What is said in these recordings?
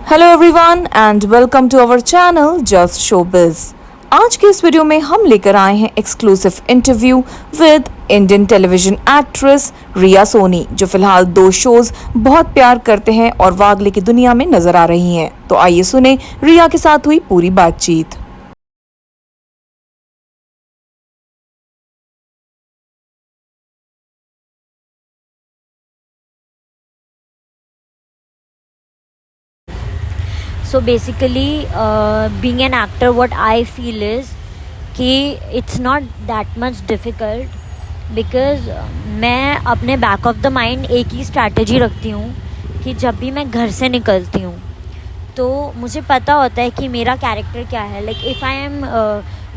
Hello everyone and welcome to our channel Just Showbiz. आज के इस वीडियो में हम लेकर आए हैं exclusive interview with Indian television actress Riya Soni, जो फिलहाल 2 शोज बहुत प्यार करते हैं और वागले की दुनिया में नजर आ रही हैं। तो आइए सुने रिया के साथ हुई पूरी बातचीत। So basically, being an actor, what I feel is कि it's not that much difficult because मैं अपने बैक ऑफ द माइंड एक ही स्ट्रैटेजी रखती हूँ कि जब भी मैं घर से निकलती हूँ तो मुझे पता होता है कि मेरा कैरेक्टर क्या है। Like if I am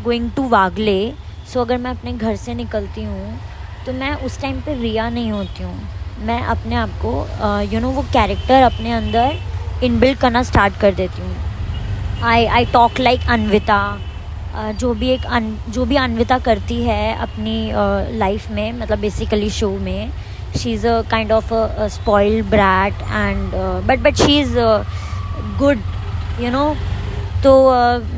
going to Wagle, so अगर मैं अपने घर से निकलती हूँ तो मैं उस टाइम पे रिया नहीं होती हूँ। मैं अपने आप को वो कैरेक्टर अपने अंदर इनबिल्ड करना स्टार्ट कर देती हूँ। I talk like Anvita. जो भी अन्विता करती है अपनी लाइफ में, मतलब बेसिकली शो में, she is a kind of spoiled brat and but she is good, तो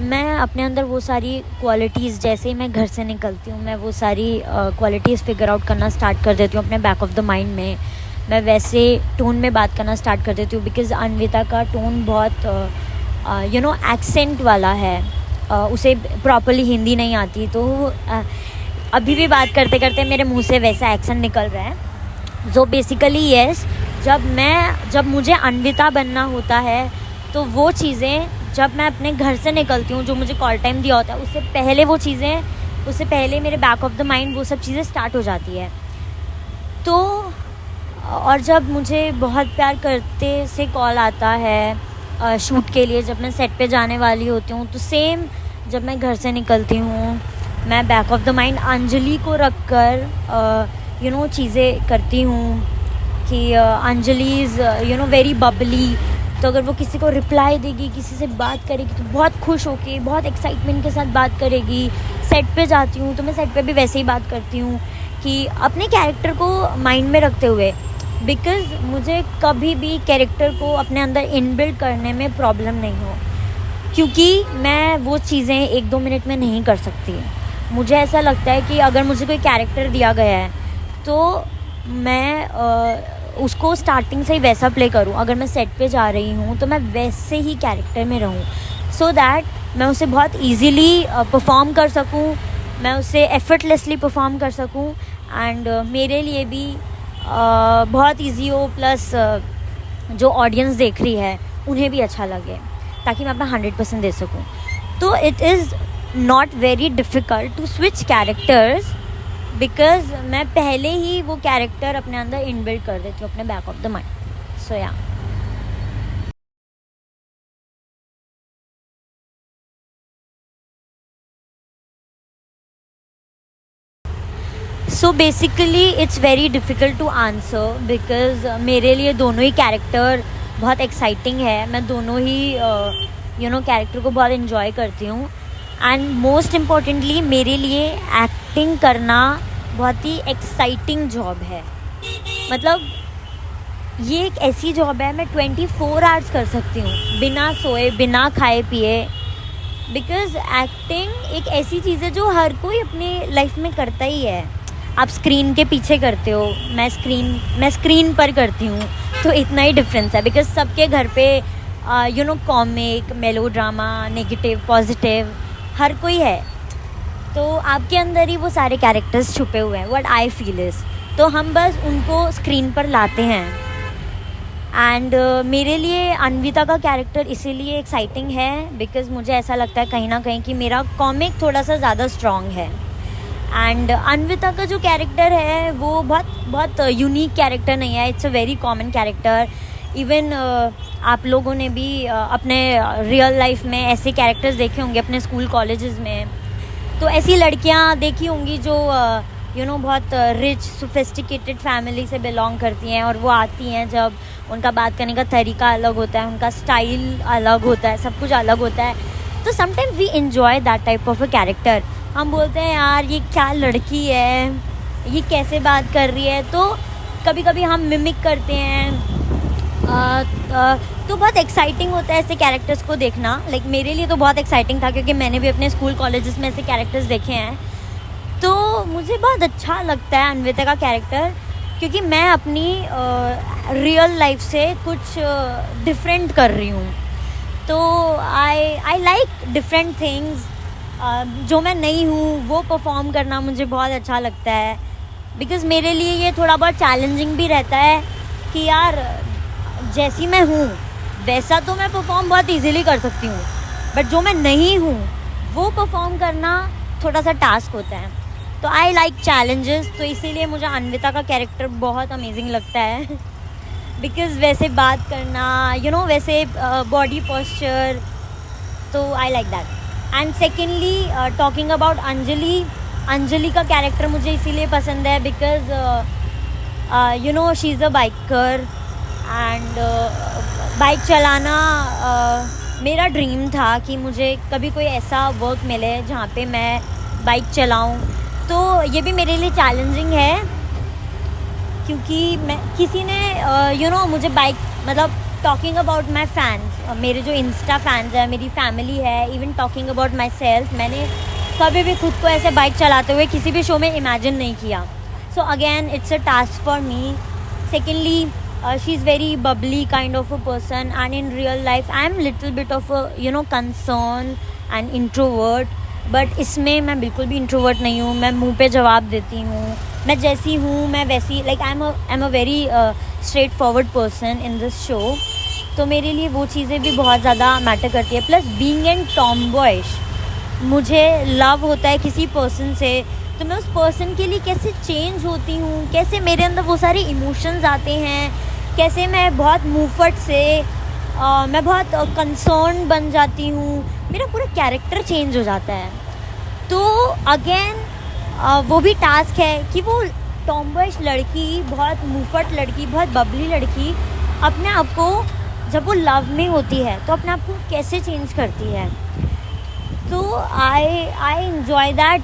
मैं अपने अंदर वो सारी क्वालिटीज़, जैसे ही मैं घर से निकलती हूँ मैं वो सारी क्वालिटीज़ फिगर आउट करना स्टार्ट कर देती हूँ अपने बैक ऑफ द माइंड में। मैं वैसे टोन में बात करना स्टार्ट कर देती हूँ बिकॉज़ अन्विता का टोन बहुत एक्सेंट वाला है। उसे प्रॉपर्ली हिंदी नहीं आती, तो अभी भी बात करते करते मेरे मुंह से वैसा एक्सेंट निकल रहा है। जो बेसिकली यस, जब मुझे अन्विता बनना होता है तो वो चीज़ें जब मैं अपने घर से निकलती हूँ, जो मुझे कॉल टाइम दिया होता है उससे पहले मेरे बैक ऑफ द माइंड वो सब चीज़ें स्टार्ट हो जाती है। तो और जब मुझे बहुत प्यार करते से कॉल आता है शूट के लिए, जब मैं सेट पे जाने वाली होती हूँ, तो सेम जब मैं घर से निकलती हूँ मैं back of the mind Anjali को रख कर चीज़ें करती हूँ कि अंजलि इज़ वेरी बबली। तो अगर वो किसी को रिप्लाई देगी, किसी से बात करेगी तो बहुत खुश होके, बहुत एक्साइटमेंट के साथ बात करेगी। सेट पे जाती हूँ तो मैं सेट पे भी वैसे ही बात करती हूँ कि अपने कैरेक्टर को माइंड में रखते हुए, बिकॉज़ मुझे कभी भी कैरेक्टर को अपने अंदर इनबिल्ड करने में प्रॉब्लम नहीं हो, क्योंकि मैं वो चीज़ें 1-2 मिनट में नहीं कर सकती। मुझे ऐसा लगता है कि अगर मुझे कोई कैरेक्टर दिया गया है तो मैं उसको स्टार्टिंग से ही वैसा प्ले करूँ। अगर मैं सेट पे जा रही हूँ तो मैं वैसे ही कैरेक्टर में रहूँ, सो दैट मैं उसे बहुत ईज़िली परफॉर्म कर सकूँ, मैं उसे एफर्टलेसली परफॉर्म कर सकूँ एंड मेरे लिए भी बहुत इजी हो, प्लस जो ऑडियंस देख रही है उन्हें भी अच्छा लगे, ताकि मैं अपना 100% दे सकूं। तो it is not very difficult to switch characters because मैं पहले ही वो कैरेक्टर अपने अंदर इनबिल्ड कर देती हूँ अपने back of the mind. So yeah so basically it's very difficult to answer because मेरे लिए दोनों ही कैरेक्टर बहुत एक्साइटिंग है। मैं दोनों ही कैरेक्टर को बहुत इन्जॉय करती हूँ एंड मोस्ट इम्पॉर्टेंटली मेरे लिए एक्टिंग करना बहुत ही एक्साइटिंग जॉब है। मतलब ये एक ऐसी जॉब है, मैं 24 आवर्स कर सकती हूँ बिना सोए, बिना खाए पिए, बिकॉज़ एक्टिंग एक ऐसी चीज़ है जो हर कोई अपनी लाइफ में करता ही है। आप स्क्रीन के पीछे करते हो, मैं स्क्रीन पर करती हूँ, तो इतना ही डिफरेंस है। बिकॉज सबके घर पे कॉमिक, मेलोड्रामा, नेगेटिव, पॉजिटिव हर कोई है, तो आपके अंदर ही वो सारे कैरेक्टर्स छुपे हुए हैं। व्हाट आई फील इज़, तो हम बस उनको स्क्रीन पर लाते हैं एंड मेरे लिए अन्विता का कैरेक्टर इसीलिए एक्साइटिंग है बिकॉज़ मुझे ऐसा लगता है कहीं ना कहीं कि मेरा कॉमिक थोड़ा सा ज़्यादा स्ट्रॉन्ग है एंड अन्विता का जो कैरेक्टर है वो बहुत यूनिक कैरेक्टर नहीं है। It's a very common character. Even आप लोगों ने भी अपने रियल लाइफ में ऐसे कैरेक्टर्स देखे होंगे अपने स्कूल कॉलेजेस में, तो ऐसी लड़कियां देखी होंगी जो बहुत रिच सोफिस्टिकेटेड फैमिली से बिलोंग करती हैं, और वो आती हैं जब उनका बात करने का तरीका अलग होता है, उनका स्टाइल अलग होता है, सब कुछ अलग होता है। तो sometimes we enjoy that type of a character. हम बोलते हैं यार ये क्या लड़की है, ये कैसे बात कर रही है, तो कभी कभी हम मिमिक करते हैं तो बहुत एक्साइटिंग होता है ऐसे कैरेक्टर्स को देखना. लाइक मेरे लिए तो बहुत एक्साइटिंग था क्योंकि मैंने भी अपने स्कूल कॉलेजेस में ऐसे कैरेक्टर्स देखे हैं. तो मुझे बहुत अच्छा लगता है अन्विता का कैरेक्टर, क्योंकि मैं अपनी रियल लाइफ से कुछ डिफरेंट कर रही हूँ. तो आई लाइक डिफरेंट थिंग्स. जो मैं नहीं हूँ वो परफॉर्म करना मुझे बहुत अच्छा लगता है, बिकॉज़ मेरे लिए ये थोड़ा बहुत चैलेंजिंग भी रहता है कि यार जैसी मैं हूँ वैसा तो मैं परफॉर्म बहुत इजीली कर सकती हूँ, बट जो मैं नहीं हूँ वो परफॉर्म करना थोड़ा सा टास्क होता है. तो आई लाइक चैलेंजेस, तो इसीलिए मुझे अन्विता का कैरेक्टर बहुत अमेजिंग लगता है. बिकॉज़ वैसे बात करना वैसे बॉडी पोस्चर, तो I like that. And secondly talking about Anjali का कैरेक्टर मुझे इसीलिए पसंद है because she is a biker. And bike चलाना मेरा ड्रीम था कि मुझे कभी कोई ऐसा वर्क मिले जहाँ पे मैं बाइक चलाऊँ. तो ये भी मेरे लिए चैलेंजिंग है, क्योंकि मैं किसी ने मुझे bike talking about my fans, मेरे जो इंस्टा फैंस है, मेरी फैमिली है, even talking about my self, मैंने कभी भी खुद को ऐसे बाइक चलाते हुए किसी भी शो में इमेजिन नहीं किया. So again it's a task for me. Secondly she is very Babli kind of a person, and in real life I am little bit of concern and introvert. But इसमें मैं बिल्कुल भी इंट्रोवर्ट नहीं हूँ. मैं मुंह पे जवाब देती हूँ, मैं जैसी हूँ मैं वैसी, like I am a very straight forward person in this show. तो मेरे लिए वो चीज़ें भी बहुत ज़्यादा मैटर करती है. प्लस बीइंग एन टॉमबॉयश, मुझे लव होता है किसी पर्सन से, तो मैं उस पर्सन के लिए कैसे चेंज होती हूँ, कैसे मेरे अंदर वो सारे इमोशंस आते हैं, कैसे मैं बहुत मुँहफट से मैं बहुत कंसर्न बन जाती हूँ, मेरा पूरा कैरेक्टर चेंज हो जाता है. तो अगेन वो भी टास्क है कि वो टॉमबॉयश लड़की, बहुत मुँहफट लड़की, बहुत बबली लड़की अपने आप को जब वो लव में होती है तो अपने आप को कैसे चेंज करती है. तो I enjoy that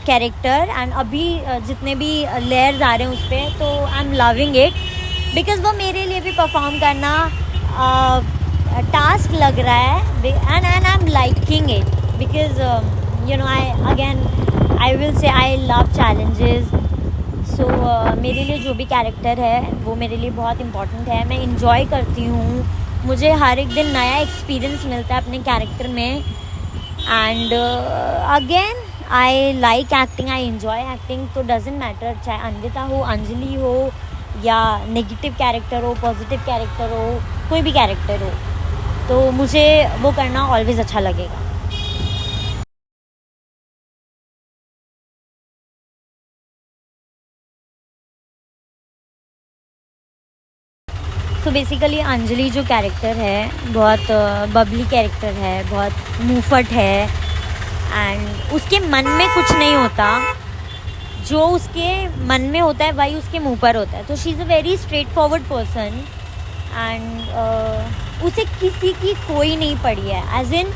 character. And अभी जितने भी लेयर्स आ रहे हैं उस पर, तो I am loving it, because वो मेरे लिए भी परफॉर्म करना टास्क लग रहा है. And I am liking it because I will say I love challenges. सो मेरे लिए जो भी कैरेक्टर है वो मेरे लिए बहुत इम्पॉर्टेंट है. मैं इंजॉय करती हूँ, मुझे हर एक दिन नया एक्सपीरियंस मिलता है अपने कैरेक्टर में. And again I like acting, I enjoy acting. तो डजेंट मैटर चाहे अन्विता हो, अंजलि हो, या नेगेटिव कैरेक्टर हो, पॉजिटिव कैरेक्टर हो, कोई भी कैरेक्टर हो, तो मुझे वो करना ऑलवेज़ अच्छा लगेगा. तो बेसिकली अंजलि जो कैरेक्टर है बहुत बबली कैरेक्टर है, बहुत मुँहफट है, एंड उसके मन में कुछ नहीं होता. जो उसके मन में होता है वही उसके मुंह पर होता है. तो she is a very straight forward person, and उसे किसी की कोई नहीं पड़ी है. एज इन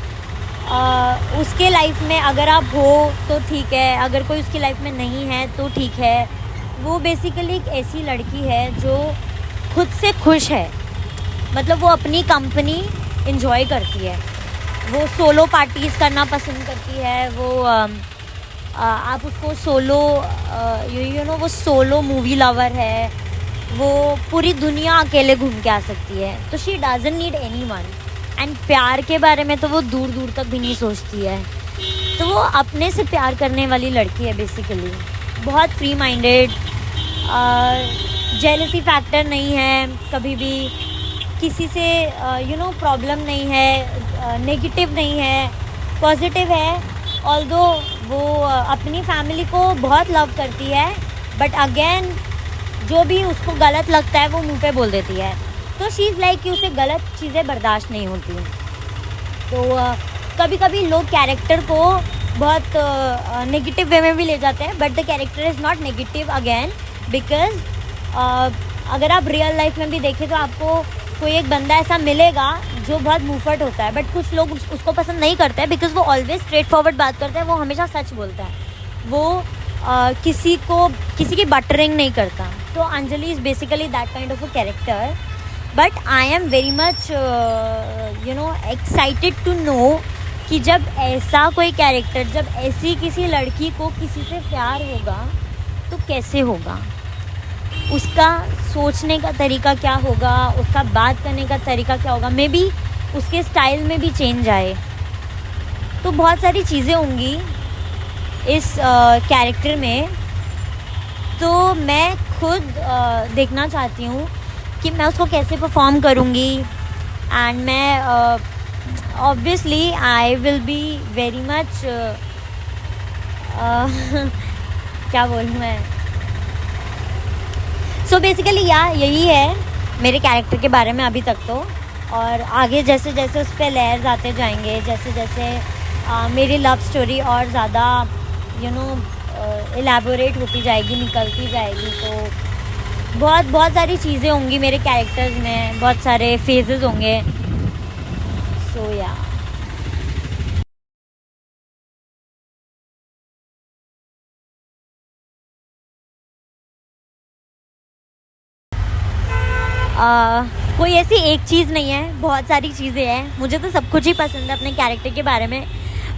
उसके लाइफ में अगर आप हो तो ठीक है, अगर कोई उसकी लाइफ में नहीं है तो ठीक है. वो बेसिकली एक ऐसी लड़की है जो खुद से खुश है, वो अपनी कंपनी इंजॉय करती है. वो सोलो पार्टीज़ करना पसंद करती है. वो आप उसको सोलो वो सोलो मूवी लवर है. वो पूरी दुनिया अकेले घूम के आ सकती है. तो she doesn't need anyone. And प्यार के बारे में तो वो दूर दूर तक भी नहीं सोचती है. तो वो अपने से प्यार करने वाली लड़की है बेसिकली. बहुत फ्री माइंडेड, जेलसी फैक्टर नहीं है कभी भी, किसी से प्रॉब्लम नहीं है, नेगेटिव नहीं है, पॉजिटिव है. ऑल्दो वो अपनी फैमिली को बहुत लव करती है, बट अगेन जो भी उसको गलत लगता है वो मुंह पे बोल देती है. तो शी इज़ लाइक कि उसे गलत चीज़ें बर्दाश्त नहीं होती. तो कभी कभी लोग कैरेक्टर को बहुत नेगेटिव वे में भी ले जाते हैं, but the character is not negative again, because अगर आप रियल लाइफ में भी देखें तो आपको कोई एक बंदा ऐसा मिलेगा जो बहुत मुँहफट होता है, बट कुछ लोग उसको पसंद नहीं करते हैं बिकॉज वो ऑलवेज स्ट्रेट फॉरवर्ड बात करता है. वो हमेशा सच बोलता है, वो किसी की बटरिंग नहीं करता. तो Anjali is basically that kind of a character. But I am very much excited to know कि जब ऐसा कोई कैरेक्टर, जब ऐसी किसी लड़की को किसी से प्यार होगा तो कैसे होगा, उसका सोचने का तरीका क्या होगा, उसका बात करने का तरीका क्या होगा, मे बी उसके स्टाइल में भी चेंज आए। तो बहुत सारी चीज़ें होंगी इस कैरेक्टर में। तो मैं खुद देखना चाहती हूँ कि मैं उसको कैसे परफॉर्म करूँगी। एंड मैं obviously I will be very much क्या बोलूँ मैं। सो बेसिकली यही है मेरे कैरेक्टर के बारे में अभी तक तो। और आगे जैसे जैसे उस पर लेयर्स आते जाएंगे, जैसे जैसे मेरी लव स्टोरी और ज़्यादा एलैबोरेट होती जाएगी, निकलती जाएगी, तो बहुत बहुत सारी चीज़ें होंगी मेरे कैरेक्टर्स में, बहुत सारे फेजेस होंगे। सो या कोई ऐसी एक चीज़ नहीं है, बहुत सारी चीज़ें हैं। मुझे तो सब कुछ ही पसंद है अपने कैरेक्टर के बारे में,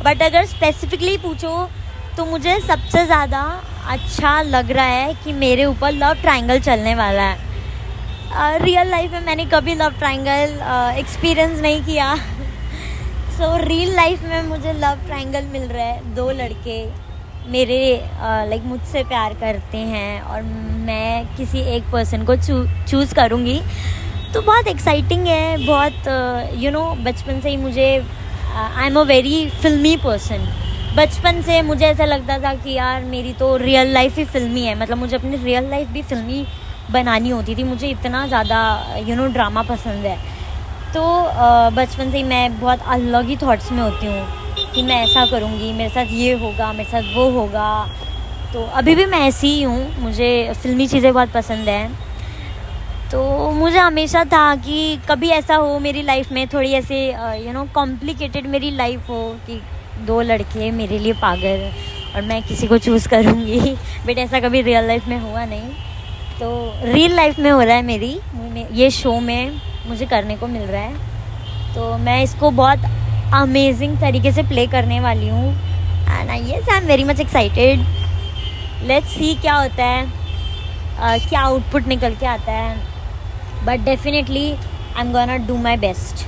बट अगर स्पेसिफिकली पूछो तो मुझे सबसे ज़्यादा अच्छा लग रहा है कि मेरे ऊपर लव ट्रायंगल चलने वाला है। रियल लाइफ में मैंने कभी लव ट्रायंगल एक्सपीरियंस नहीं किया। सो रियल लाइफ में मुझे लव ट्रायंगल मिल रहा है, दो लड़के मेरे लाइक मुझसे प्यार करते हैं और मैं किसी एक पर्सन को चूज़ करूँगी। तो बहुत एक्साइटिंग है, बहुत बचपन से ही मुझे आई एम अ वेरी फिल्मी पर्सन। बचपन से मुझे ऐसा लगता था कि यार मेरी तो रियल लाइफ ही फिल्मी है, मतलब मुझे अपनी रियल लाइफ भी फिल्मी बनानी होती थी। मुझे इतना ज़्यादा ड्रामा पसंद है। तो बचपन से ही मैं बहुत अलग ही थॉट्स में होती हूँ कि मैं ऐसा करूँगी, मेरे साथ ये होगा, मेरे साथ वो होगा। तो अभी भी मैं ऐसी ही हूँ, मुझे फ़िल्मी चीज़ें बहुत पसंद हैं। तो मुझे हमेशा था कि कभी ऐसा हो मेरी लाइफ में, थोड़ी ऐसे कॉम्प्लिकेटेड मेरी लाइफ हो कि दो लड़के मेरे लिए पागल और मैं किसी को चूज़ करूँगी। बट ऐसा कभी रियल लाइफ में हुआ नहीं। तो रियल लाइफ में हो रहा है मेरी, ये शो में मुझे करने को मिल रहा है। तो मैं इसको बहुत अमेजिंग तरीके से प्ले करने वाली हूँ। And I am very much excited. Let's see क्या होता है, क्या आउटपुट निकल के आता है। But definitely I am gonna do my best.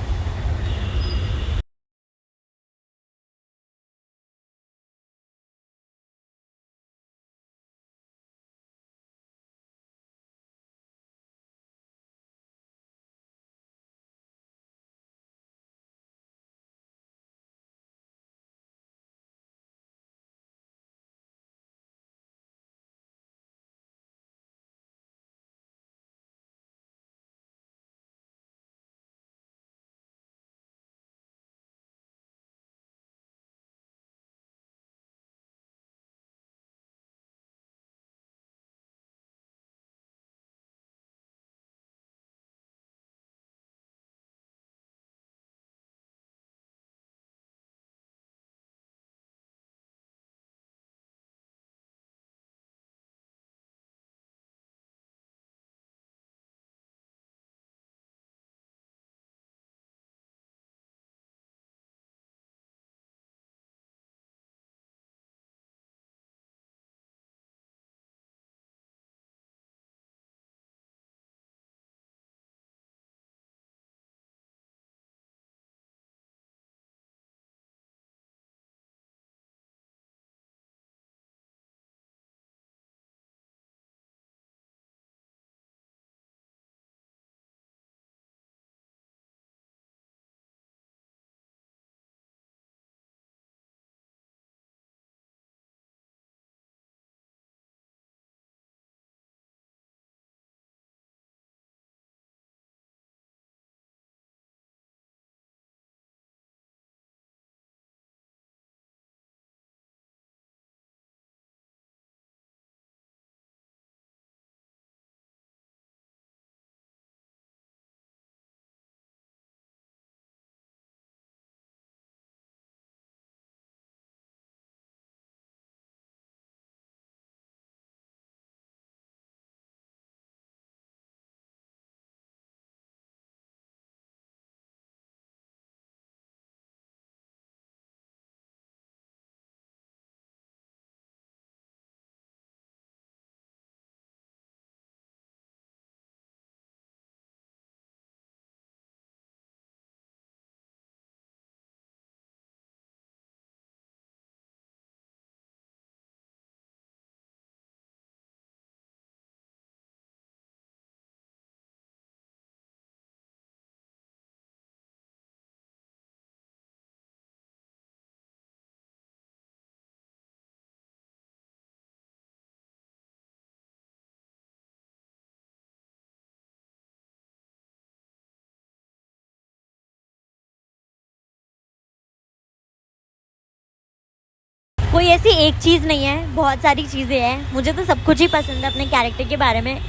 कोई ऐसी एक चीज़ नहीं है, बहुत सारी चीज़ें हैं। मुझे तो सब कुछ ही पसंद है अपने कैरेक्टर के बारे में,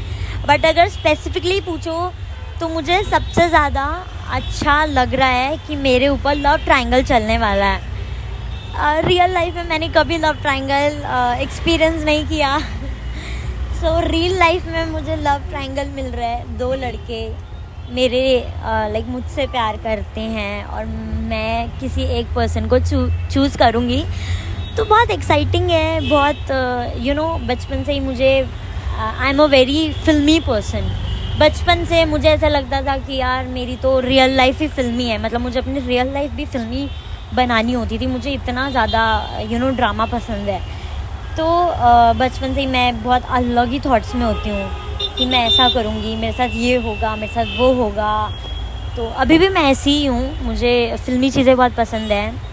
बट अगर स्पेसिफिकली पूछो तो मुझे सबसे ज़्यादा अच्छा लग रहा है कि मेरे ऊपर लव ट्रायंगल चलने वाला है। रियल लाइफ में मैंने कभी लव ट्रायंगल एक्सपीरियंस नहीं किया। सो रियल लाइफ में मुझे लव ट्रायंगल मिल रहा है। 2 लड़के मेरे लाइक मुझसे प्यार करते हैं और मैं किसी एक पर्सन को चूज़ करूँगी, तो बहुत एक्साइटिंग है। बहुत बचपन से ही मुझे आई एम अ वेरी फिल्मी पर्सन। बचपन से मुझे ऐसा लगता था कि यार मेरी तो रियल लाइफ ही फिल्मी है, मतलब मुझे अपनी रियल लाइफ भी फिल्मी बनानी होती थी। मुझे इतना ज़्यादा ड्रामा पसंद है। तो बचपन से ही मैं बहुत अलग ही थॉट्स में होती हूँ कि मैं ऐसा करूँगी, मेरे साथ ये होगा, मेरे साथ वो होगा। तो अभी भी मैं ऐसी ही हूँ, मुझे फिल्मी चीज़ें बहुत पसंद हैं।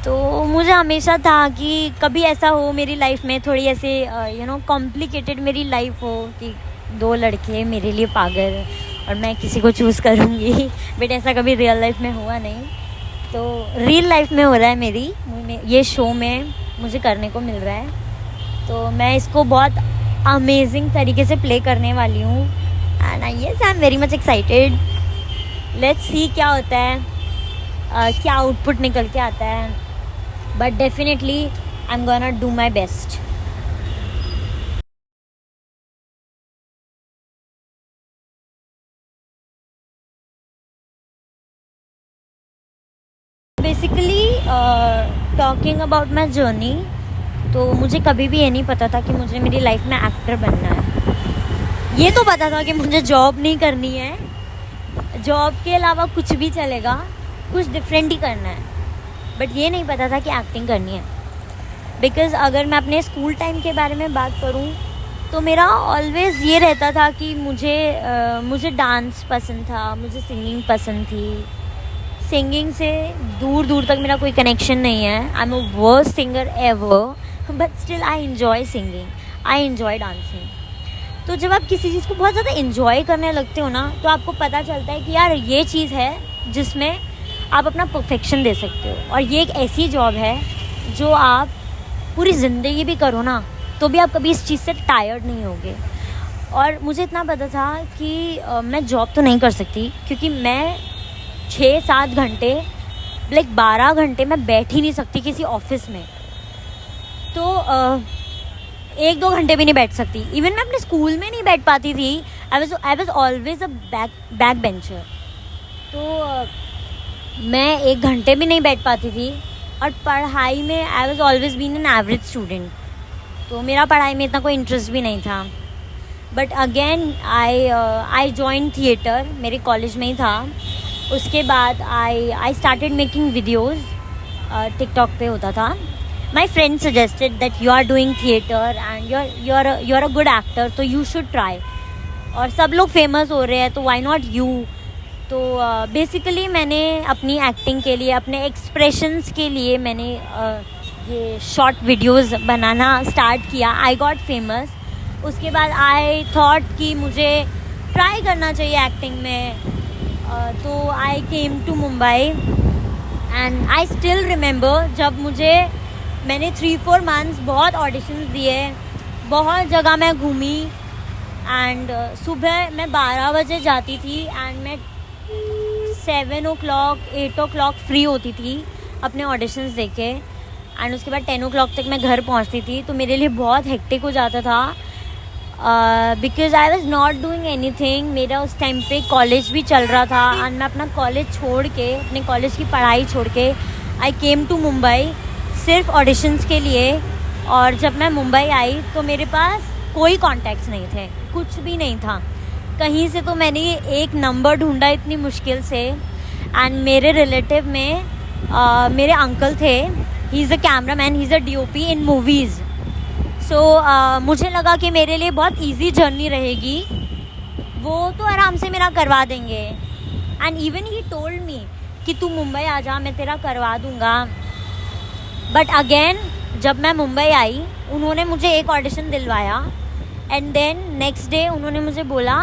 तो मुझे हमेशा था कि कभी ऐसा हो मेरी लाइफ में, थोड़ी ऐसे कॉम्प्लिकेटेड मेरी लाइफ हो कि 2 लड़के मेरे लिए पागल और मैं किसी को चूज़ करूँगी। बट ऐसा कभी रियल लाइफ में हुआ नहीं, तो रियल लाइफ में हो रहा है मेरी। ये शो में मुझे करने को मिल रहा है, तो मैं इसको बहुत अमेजिंग तरीके से प्ले करने वाली हूँ। And I am very much excited. Let's see क्या होता है, क्या आउटपुट निकल के आता है, but definitely I am gonna do my best. Basically talking about my journey, तो मुझे कभी भी ये नहीं पता था कि मुझे मेरी लाइफ में एक्टर बनना है। ये तो पता था कि मुझे जॉब नहीं करनी है, जॉब के अलावा कुछ भी चलेगा, कुछ डिफरेंट ही करना है, बट ये नहीं पता था कि एक्टिंग करनी है। बिकॉज़ अगर मैं अपने स्कूल टाइम के बारे में बात करूँ तो मेरा ऑलवेज़ ये रहता था कि मुझे डांस पसंद था, मुझे सिंगिंग पसंद थी। सिंगिंग से दूर दूर तक मेरा कोई कनेक्शन नहीं है। I am a worst singer ever, but still I enjoy singing, I enjoy dancing. तो जब आप किसी चीज़ को बहुत ज़्यादा इन्जॉय करने लगते हो ना, तो आपको पता चलता है कि यार ये चीज़ है जिसमें आप अपना परफेक्शन दे सकते हो। और ये एक ऐसी जॉब है जो आप पूरी ज़िंदगी भी करो ना, तो भी आप कभी इस चीज़ से टायर्ड नहीं होगे। और मुझे इतना पता था कि मैं जॉब तो नहीं कर सकती, क्योंकि मैं 6-7 घंटे लाइक 12 घंटे मैं बैठ ही नहीं सकती किसी ऑफिस में। तो 1-2 घंटे भी नहीं बैठ सकती। इवन मैं अपने स्कूल में नहीं बैठ पाती थी। I was always a back bencher. तो मैं 1 घंटे भी नहीं बैठ पाती थी। और पढ़ाई में I was always been an average student, तो मेरा पढ़ाई में इतना कोई इंटरेस्ट भी नहीं था। But again I join theatre, मेरे कॉलेज में ही था। उसके बाद I started making videos, TikTok पे होता था। My friend suggested that you are doing theatre and you are a good actor, तो यू शुड ट्राई। और सब लोग फेमस हो रहे हैं, तो वाई नॉट यू। तो बेसिकली मैंने अपनी एक्टिंग के लिए, अपने एक्सप्रेशंस के लिए मैंने ये शॉर्ट वीडियोज़ बनाना स्टार्ट किया। I got famous. उसके बाद आई थॉट कि मुझे ट्राई करना चाहिए एक्टिंग में। तो I came to Mumbai and I still remember जब मैंने 3-4 मंथ्स बहुत ऑडिशंस दिए, बहुत जगह मैं घूमी। एंड सुबह मैं 12 बजे जाती थी एंड मैं 7 o'clock 8 o'clock फ्री होती थी अपने ऑडिशंस देके। एंड उसके बाद 10 o'clock तक मैं घर पहुंचती थी। तो मेरे लिए बहुत हेक्टिक हो जाता था, because I was not doing any thing. मेरा उस टाइम पे कॉलेज भी चल रहा था एंड मैं अपना कॉलेज छोड़ के, अपने कॉलेज की पढ़ाई छोड़ के आई केम टू मुंबई सिर्फ ऑडिशंस के लिए। और जब मैं मुंबई आई तो मेरे पास कोई कॉन्टैक्ट्स नहीं थे, कुछ भी नहीं था कहीं से। तो मैंने एक नंबर ढूंढा इतनी मुश्किल से। एंड मेरे रिलेटिव में मेरे अंकल थे, he is a cameraman, he is a DOP in movies. So मुझे लगा कि मेरे लिए बहुत इजी जर्नी रहेगी, वो तो आराम से मेरा करवा देंगे। And even he told me कि तू मुंबई आ जा, मैं तेरा करवा दूँगा। बट अगेन जब मैं मुंबई आई, उन्होंने मुझे एक ऑडिशन दिलवाया एंड देन नेक्स्ट डे उन्होंने मुझे बोला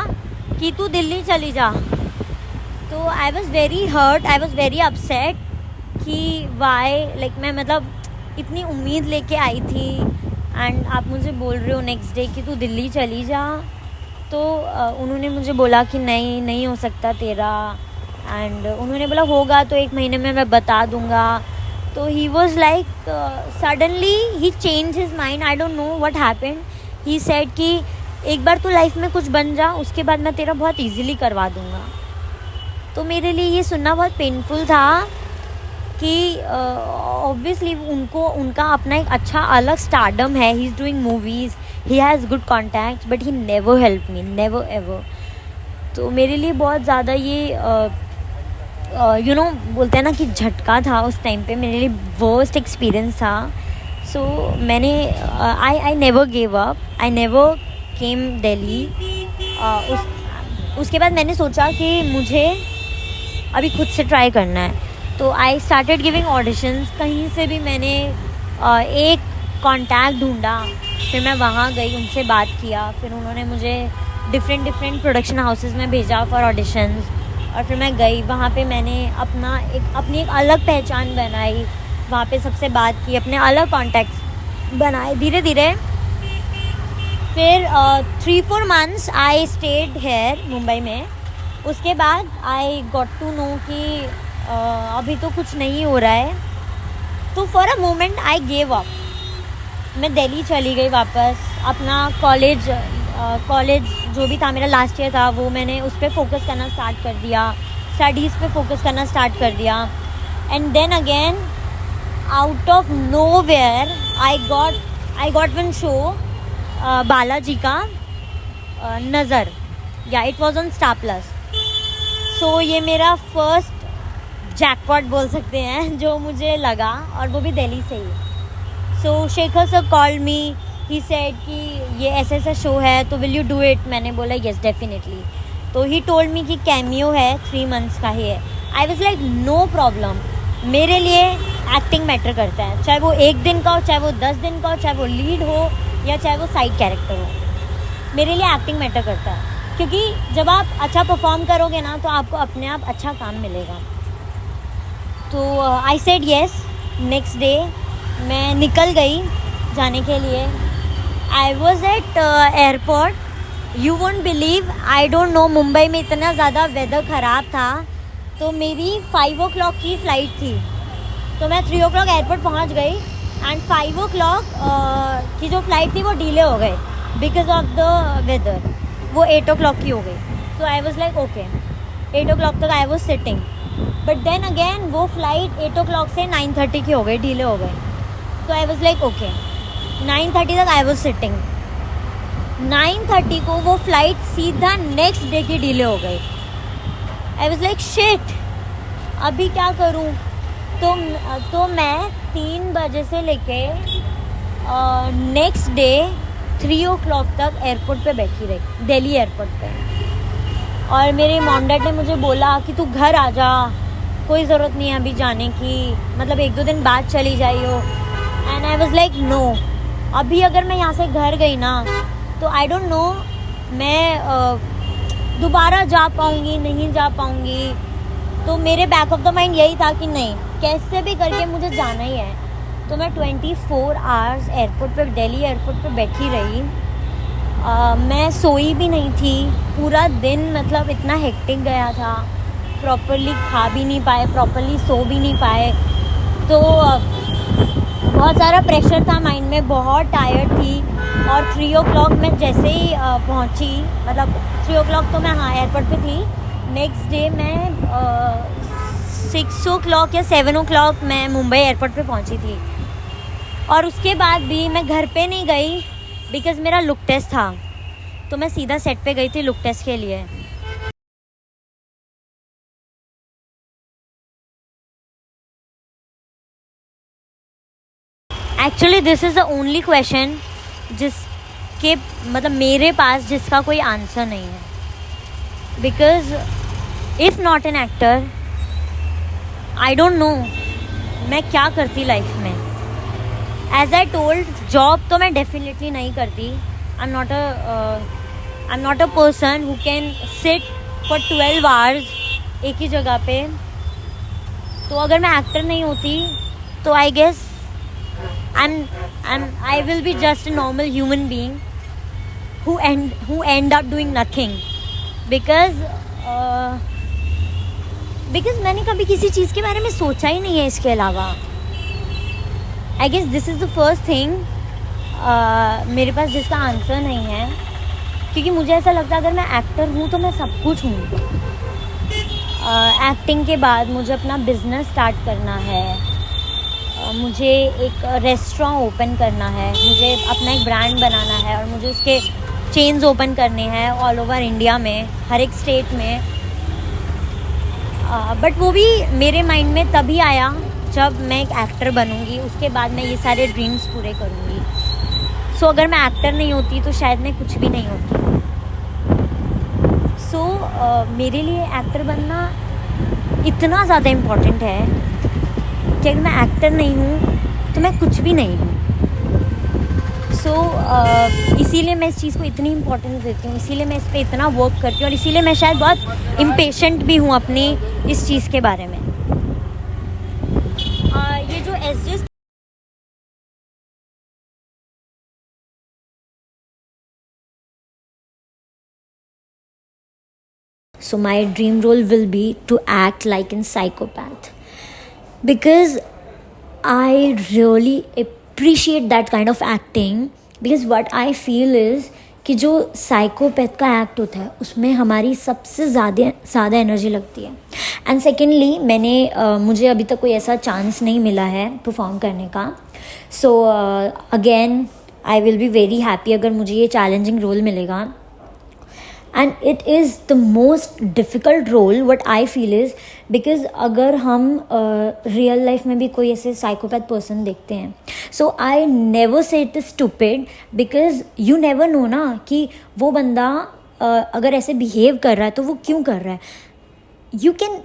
कि तू दिल्ली चली जा। तो I was very hurt, I was very upset कि वाई, लाइक मैं मतलब इतनी उम्मीद लेके आई थी एंड आप मुझे बोल रहे हो नेक्स्ट डे कि तू दिल्ली चली जा। तो उन्होंने मुझे बोला कि नहीं हो सकता तेरा, एंड उन्होंने बोला होगा तो 1 महीने में मैं बता दूंगा। तो he was like suddenly he change his mind, I don't know what happened. He said कि एक बार तू लाइफ में कुछ बन जा, उसके बाद मैं तेरा बहुत इजीली करवा दूंगा। तो मेरे लिए ये सुनना बहुत पेनफुल था कि ऑब्वियसली उनका अपना एक अच्छा अलग स्टारडम है, he is doing movies, he has good contacts, but he never help me, never ever. तो मेरे लिए बहुत ज़्यादा ये बोलते हैं ना कि झटका था उस टाइम पे, मेरे लिए वर्स्ट एक्सपीरियंस था। सो मैंने I never give up, I never came Delhi. उसके बाद मैंने सोचा कि मुझे अभी खुद से ट्राई करना है। तो आई स्टार्टेड गिविंग ऑडिशंस। कहीं से भी मैंने एक कॉन्टैक्ट ढूंढा, फिर मैं वहाँ गई, उनसे बात किया, फिर उन्होंने मुझे डिफरेंट प्रोडक्शन हाउसेस में भेजा फॉर ऑडिशंस। और फिर मैं गई वहाँ पे, मैंने अपनी एक अलग पहचान बनाई, वहाँ पे सबसे बात की, अपने अलग कॉन्टैक्ट्स बनाए धीरे धीरे। फिर 3-4 months I stayed here Mumbai में। उसके बाद आई गॉट टू नो कि अभी तो कुछ नहीं हो रहा है। तो for a moment I gave up, मैं दिल्ली चली गई वापस। अपना कॉलेज जो भी था, मेरा लास्ट ईयर था, वो मैंने उस पर फोकस करना स्टार्ट कर दिया, स्टडीज़ पे फोकस करना स्टार्ट कर दिया। And then again out of nowhere I got one show Balaji का नज़र, या it was on Star Plus. So ये मेरा फर्स्ट जैकपॉट बोल सकते हैं जो मुझे लगा, और वो भी दिल्ली से ही। So Shekhar sir called me, he said कि ये ऐसा शो है तो विल यू डू इट। मैंने बोला येस डेफिनेटली। तो ही टोल्ड मी कि कैमियो है, 3 months का ही है। I was like no problem, मेरे लिए एक्टिंग मैटर करता है, चाहे वो 1 दिन का हो, चाहे वो 10 दिन का हो, चाहे वो लीड हो या चाहे वो साइड कैरेक्टर हो, मेरे लिए एक्टिंग मैटर करता है। क्योंकि जब आप अच्छा परफॉर्म करोगे ना तो आपको अपने आप अच्छा काम मिलेगा। तो I said yes. Next day मैं निकल गई जाने के लिए। I was at airport, you won't believe, I don't know, Mumbai में इतना ज़्यादा वेदर ख़राब था। तो मेरी 5 o'clock की फ़्लाइट थी, तो मैं 3 o'clock एयरपोर्ट पहुंच गई एंड 5 o'clock की जो फ़्लाइट थी वो डिले हो गई बिकॉज ऑफ द वेदर, वो 8 o'clock की हो गई। तो आई वॉज लाइक ओके, 8 o'clock तक I was sitting, but then again वो फ़्लाइट 8 o'clock से 9:30 की हो गई, डिले हो गई। तो आई वॉज लाइक ओके, 9:30 तक आई वॉज सिटिंग। 9:30 को वो फ़्लाइट सीधा नेक्स्ट डे की डिले हो गई। आई वॉज लाइक शिट, अभी क्या करूँ। तो मैं 3 बजे से लेके नेक्स्ट डे 3 o'clock तक एयरपोर्ट पे बैठी रही, दिल्ली एयरपोर्ट पे। और मेरे मॉम डैड ने मुझे बोला कि तू घर आ जा, कोई ज़रूरत नहीं है अभी जाने की, मतलब 1-2 दिन बाद चली जाइयो। And I was like no, अभी अगर मैं यहाँ से घर गई ना तो आई डोंट नो मैं दोबारा जा पाऊँगी नहीं जा पाऊँगी। तो मेरे बैक ऑफ द माइंड यही था कि नहीं, कैसे भी करके मुझे जाना ही है। तो मैं 24 hours एयरपोर्ट पे, दिल्ली एयरपोर्ट पे बैठी रही। मैं सोई भी नहीं थी पूरा दिन, मतलब इतना हेक्टिक गया था, प्रॉपरली खा भी नहीं पाए, प्रॉपरली सो भी नहीं पाए। तो बहुत सारा प्रेशर था माइंड में, बहुत टायर्ड थी। और 3 o'clock मैं जैसे ही पहुंची, मतलब 3 o'clock तो मैं एयरपोर्ट पे थी। नेक्स्ट डे मैं 6 o'clock या 7 o'clock मैं मुंबई एयरपोर्ट पे पहुंची थी। और उसके बाद भी मैं घर पे नहीं गई बिकॉज़ मेरा लुक टेस्ट था, तो मैं सीधा सेट पे गई थी लुक टेस्ट के लिए। Actually this is the only question जिसके मतलब मेरे पास जिसका कोई आंसर नहीं है। Because if not an actor, I don't know मैं क्या करती लाइफ में। एज आई टोल्ड, जॉब तो मैं डेफिनेटली नहीं करती। I am not a person who can sit for 12 hours एक ही जगह पे। तो अगर मैं एक्टर नहीं होती तो I guess I will be just a normal human being who end up doing nothing because मैंने कभी किसी चीज़ के बारे में सोचा ही नहीं है इसके अलावा. I guess this is the first thing मेरे पास जिसका आंसर नहीं है, क्योंकि मुझे ऐसा लगता है अगर मैं एक्टर हूँ तो मैं सब कुछ हूँ. एक्टिंग के बाद मुझे अपना बिज़नेस स्टार्ट करना है, मुझे एक रेस्टोरेंट ओपन करना है, मुझे अपना एक ब्रांड बनाना है और मुझे उसके चेन्स ओपन करने हैं ऑल ओवर इंडिया में, हर एक स्टेट में. बट वो भी मेरे माइंड में तभी आया जब मैं एक एक्टर बनूंगी, उसके बाद मैं ये सारे ड्रीम्स पूरे करूंगी. सो अगर मैं एक्टर नहीं होती तो शायद मैं कुछ भी नहीं होती. सो मेरे लिए एक्टर बनना इतना ज़्यादा इम्पॉर्टेंट है कि अगर मैं एक्टर नहीं हूँ तो मैं कुछ भी नहीं हूँ. सो इसीलिए मैं इस चीज़ को इतनी इम्पोर्टेंस देती हूँ, इसीलिए मैं इस पर इतना वर्क करती हूँ और इसीलिए मैं शायद बहुत इम्पेशेंट भी हूँ अपनी इस चीज़ के बारे में. ये जो SJ So my dream role will be to act like a psychopath because I really appreciate that kind of acting because what I feel is कि जो साइकोपैथ का एक्ट होता है उसमें हमारी सबसे ज़्यादा एनर्जी लगती है. एंड सेकेंडली मुझे अभी तक कोई ऐसा चांस नहीं मिला है परफॉर्म करने का. So again I will be very happy अगर मुझे ये चैलेंजिंग रोल मिलेगा. And it is the most difficult role what I feel is because अगर हम रियल लाइफ में भी कोई ऐसे साइकोपैथ पर्सन देखते हैं, so I never say it is stupid because you never know ना कि वो बंदा अगर ऐसे बिहेव कर रहा है तो वो क्यों कर रहा है. You can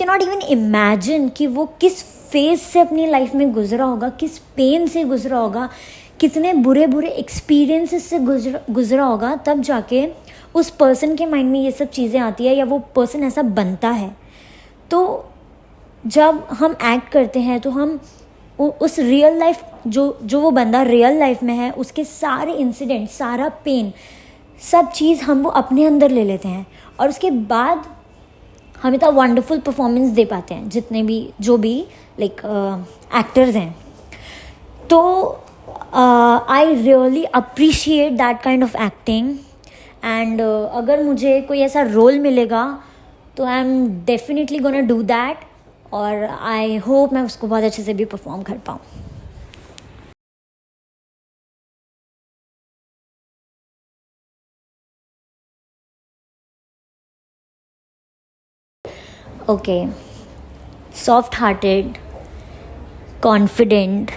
not even imagine कि वो किस फेज से अपनी लाइफ में गुजरा होगा, किस पेन से गुजरा होगा, कितने बुरे एक्सपीरियंसेस से गुजरा होगा, तब जाके उस पर्सन के माइंड में ये सब चीज़ें आती है या वो पर्सन ऐसा बनता है. तो जब हम एक्ट करते हैं तो हम उस रियल लाइफ जो वो बंदा रियल लाइफ में है उसके सारे इंसिडेंट, सारा पेन, सब चीज़ हम वो अपने अंदर ले लेते हैं और उसके बाद हम इतना वंडरफुल परफॉर्मेंस दे पाते हैं जो भी लाइक एक्टर्स हैं. तो I really appreciate that kind of acting and अगर मुझे कोई ऐसा रोल मिलेगा तो I am definitely gonna do that और आई होप मैं उसको बहुत अच्छे से भी परफॉर्म कर पाऊँ. Okay, soft-hearted, confident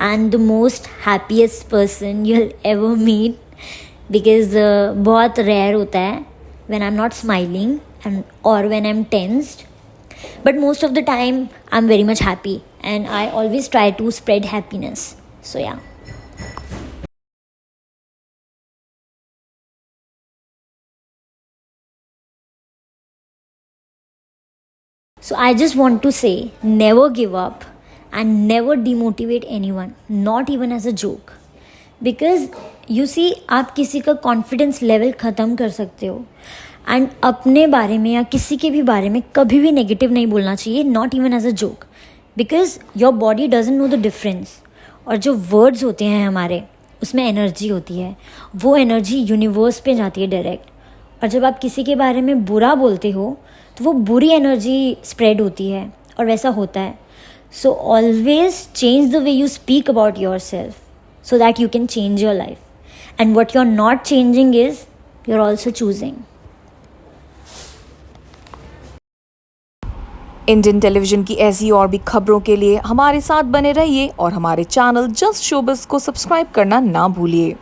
and the most happiest person you'll ever meet because बहुत rare होता है when I'm not smiling or when I'm tensed, but most of the time I'm very much happy and I always try to spread happiness. So yeah. So I just want to say never give up and never demotivate anyone, not even as a joke. Because you see आप किसी का confidence level ख़त्म कर सकते हो and अपने बारे में या किसी के भी बारे में कभी भी नेगेटिव नहीं बोलना चाहिए, not even as a joke, because your body doesn't know the difference. और जो वर्ड्स होते हैं हमारे उसमें एनर्जी होती है, वो एनर्जी यूनिवर्स पे जाती है डायरेक्ट. और जब आप किसी के बारे में बुरा बोलते हो तो वो बुरी एनर्जी स्प्रेड होती है और वैसा होता है. So always change the way you speak about yourself so that you can change your life. And what you're not changing is you're also choosing. Indian television की ऐसी और भी खबरों के लिए हमारे साथ बने रहिए और हमारे चैनल जस्ट शोबिज़ को सब्सक्राइब करना ना भूलिए.